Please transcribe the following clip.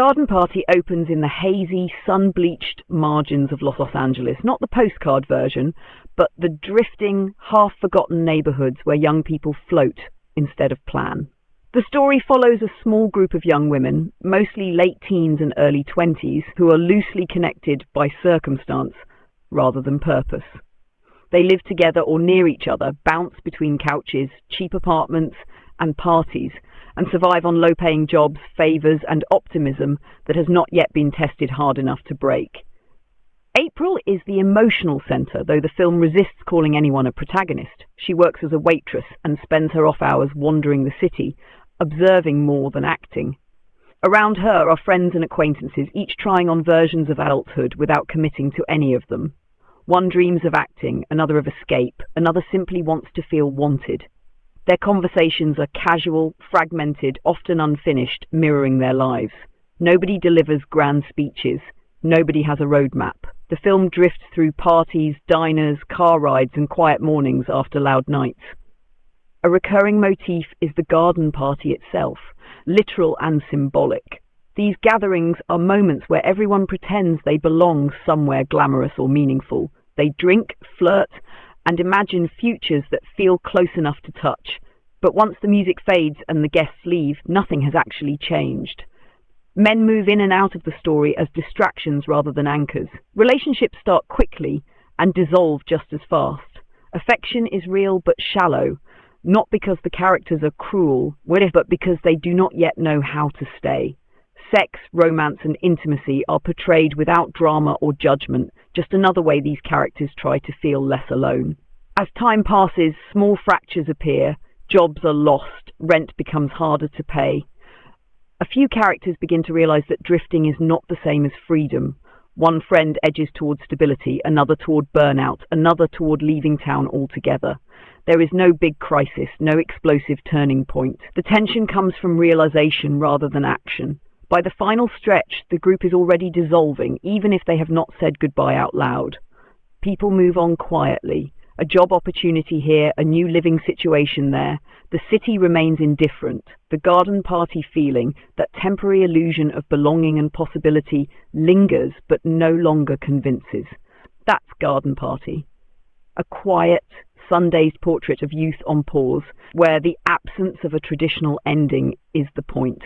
garden party opens in the hazy, sun-bleached margins of Los Angeles, not the postcard version, but the drifting, half-forgotten neighborhoods where young people float instead of plan. The story follows a small group of young women, mostly late teens and early 20s, who are loosely connected by circumstance rather than purpose. They live together or near each other, bounce between couches, cheap apartments, and parties, and survive on low-paying jobs, favors, and optimism that has not yet been tested hard enough to break. April is the emotional center, though the film resists calling anyone a protagonist. She works as a waitress and spends her off hours wandering the city, observing more than acting. Around her are friends and acquaintances, each trying on versions of adulthood without committing to any of them. One dreams of acting, another of escape, another simply wants to feel wanted. Their conversations are casual, fragmented, often unfinished, mirroring their lives. Nobody delivers grand speeches. Nobody has a roadmap. The film drifts through parties, diners, car rides, and quiet mornings after loud nights. A recurring motif is the garden party itself, literal and symbolic. These gatherings are moments where everyone pretends they belong somewhere glamorous or meaningful. They drink, flirt, and imagine futures that feel close enough to touch. But once the music fades and the guests leave, nothing has actually changed. Men move in and out of the story as distractions rather than anchors. Relationships start quickly and dissolve just as fast. Affection is real but shallow, not because the characters are cruel, but because they do not yet know how to stay. Sex, romance, and intimacy are portrayed without drama or judgment, just another way these characters try to feel less alone. As time passes, small fractures appear, jobs are lost, rent becomes harder to pay. A few characters begin to realize that drifting is not the same as freedom. One friend edges toward stability, another toward burnout, another toward leaving town altogether. There is no big crisis, no explosive turning point. The tension comes from realization rather than action. By the final stretch, the group is already dissolving, even if they have not said goodbye out loud. People move on quietly. A job opportunity here, a new living situation there. The city remains indifferent. The garden party feeling, that temporary illusion of belonging and possibility, lingers but no longer convinces. That's Garden Party. A quiet, sun-dazed portrait of youth on pause, where the absence of a traditional ending is the point.